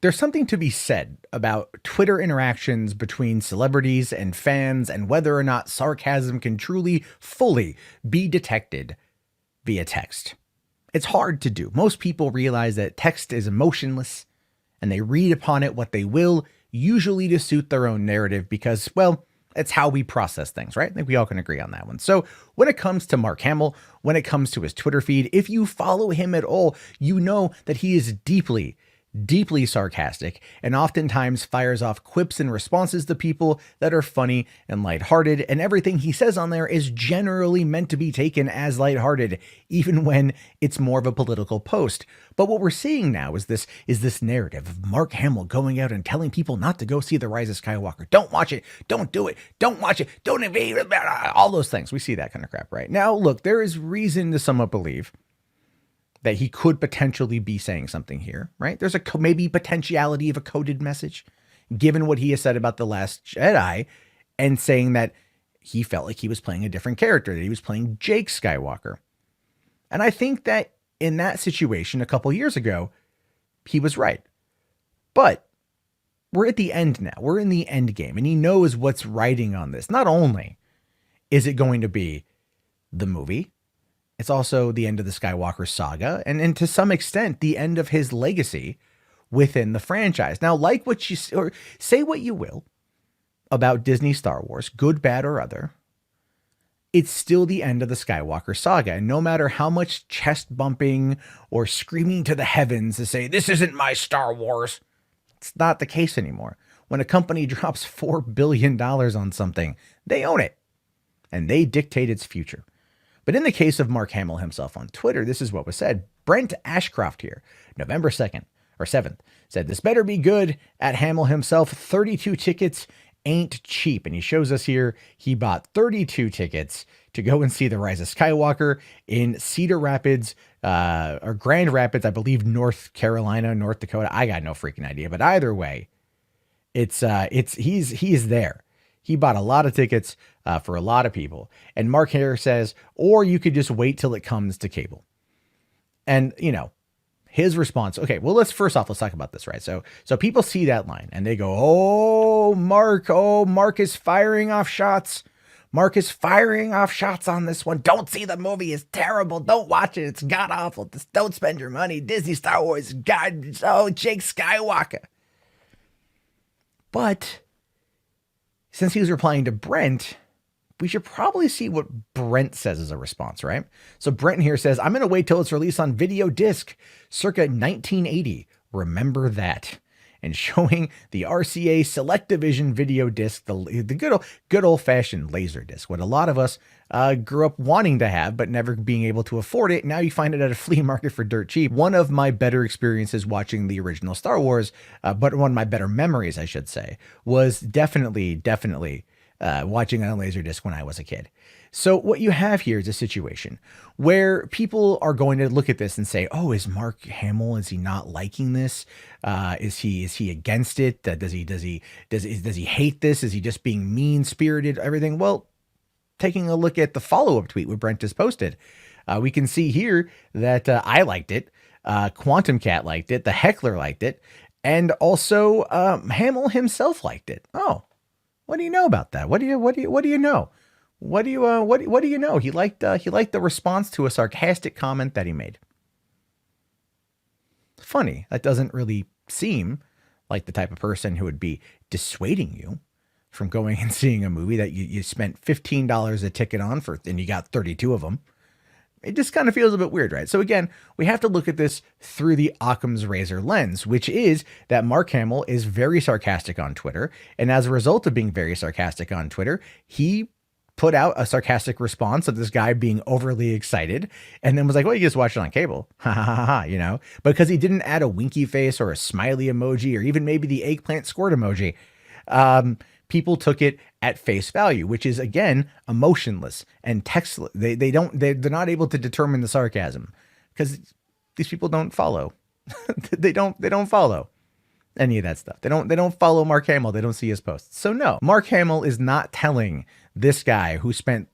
There's something to be said about Twitter interactions between celebrities and fans and whether or not sarcasm can truly, fully be detected via text. It's hard to do. Most people realize that text is emotionless and they read upon it what they will, usually to suit their own narrative because, well, it's how we process things, right? I think we all can agree on that one. So when it comes to Mark Hamill, when it comes to his Twitter feed, if you follow him at all, you know that he is deeply, deeply sarcastic and oftentimes fires off quips and responses to people that are funny and lighthearted. And everything he says on there is generally meant to be taken as lighthearted, even when it's more of a political post. But what we're seeing now is this narrative of Mark Hamill going out and telling people not to go see The Rise of Skywalker. Don't watch it. Don't do it. Don't watch it. Don't invade. All those things. We see that kind of crap right now. Look, there is reason to somewhat believe that he could potentially be saying something here, right? There's a maybe potentiality of a coded message, given what he has said about The Last Jedi and saying that he felt like he was playing a different character, that he was playing Jake Skywalker. And I think that in that situation a couple years ago, he was right. But we're at the end now. We're in the end game, and he knows what's riding on this. Not only is it going to be the movie, it's also the end of the Skywalker saga, and to some extent, the end of his legacy within the franchise. Now, like what you or say what you will about Disney Star Wars, good, bad, or other, it's still the end of the Skywalker saga. And no matter how much chest bumping or screaming to the heavens to say, this isn't my Star Wars, it's not the case anymore. When a company drops $4 billion on something, they own it and they dictate its future. But in the case of Mark Hamill himself on Twitter, this is what was said. Brent Ashcroft here, November 2nd or 7th, said, this better be good at Hamill himself. 32 tickets ain't cheap. And he shows us here, he bought 32 tickets to go and see The Rise of Skywalker in Cedar Rapids, or Grand Rapids, I believe, North Carolina, North Dakota. I got no freaking idea. But either way, he's there. He bought a lot of tickets for a lot of people. And Mark Hare says, or you could just wait till it comes to cable. And, you know, his response, okay, well, let's talk about this, right? So people see that line and they go, oh, Mark is firing off shots. Mark is firing off shots on this one. Don't see the movie. It's terrible. Don't watch it. It's god awful. Just don't spend your money. Disney Star Wars. God, Jake Skywalker. But since he was replying to Brent, we should probably see what Brent says as a response, right? So Brent here says, I'm going to wait till it's released on video disc circa 1980. Remember that. And showing the RCA Select Division video disc, the good old fashioned laser disc, what a lot of us grew up wanting to have, but never being able to afford it. Now you find it at a flea market for dirt cheap. One of my better experiences watching the original Star Wars, but one of my better memories, I should say, was definitely watching on a laser disc when I was a kid. So what you have here is a situation where people are going to look at this and say, oh, is Mark Hamill, is he not liking this? Is he against it? Does he hate this? Is he just being mean spirited? Everything. Well, taking a look at the follow-up tweet where Brent has posted, we can see here that I liked it. Quantum Cat liked it. The Heckler liked it. And also Hamill himself liked it. Oh, what do you know about that? What do you know? What do you know? He liked the response to a sarcastic comment that he made. Funny. That doesn't really seem like the type of person who would be dissuading you from going and seeing a movie that you spent $15 a ticket on and you got 32 of them. It just kind of feels a bit weird, right? So again, we have to look at this through the Occam's razor lens, which is that Mark Hamill is very sarcastic on Twitter. And as a result of being very sarcastic on Twitter, he put out a sarcastic response of this guy being overly excited and then was like, well, you just watch it on cable. Ha ha ha ha, you know, because he didn't add a winky face or a smiley emoji or even maybe the eggplant squirt emoji. People took it at face value, which is again emotionless and textless. They're not able to determine the sarcasm because these people don't follow. they don't follow any of that stuff. They don't follow Mark Hamill. They don't see his posts. So no, Mark Hamill is not telling this guy who spent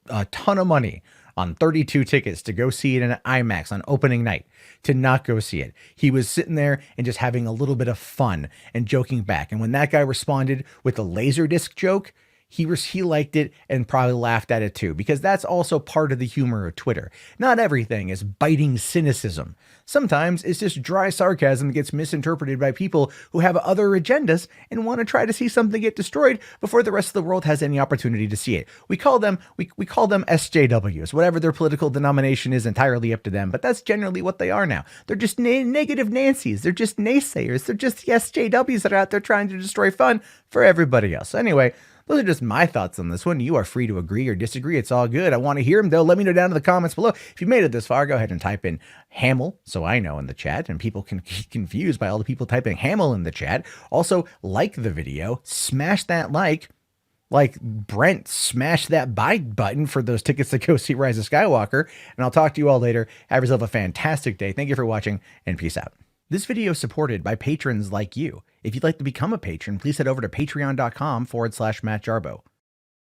a ton of money on 32 tickets to go see it in an IMAX on opening night to not go see it. He was sitting there and just having a little bit of fun and joking back. And when that guy responded with a Laserdisc joke, he liked it and probably laughed at it too, because that's also part of the humor of Twitter. Not everything is biting cynicism. Sometimes it's just dry sarcasm that gets misinterpreted by people who have other agendas and want to try to see something get destroyed before the rest of the world has any opportunity to see it. We call them SJWs. Whatever their political denomination is, entirely up to them, but that's generally what they are now. They're just negative Nancys. They're just naysayers. They're just the SJWs that are out there trying to destroy fun for everybody else. Anyway, those are just my thoughts on this one. You are free to agree or disagree. It's all good. I want to hear them, though. Let me know down in the comments below. If you made it this far, go ahead and type in Hamill, so I know, in the chat, and people can get confused by all the people typing Hamill in the chat. Also, like the video, smash that like Brent smashed that buy button for those tickets to go see Rise of Skywalker. And I'll talk to you all later. Have yourself a fantastic day. Thank you for watching, and peace out. This video is supported by patrons like you. If you'd like to become a patron, please head over to patreon.com/Matt Jarbo.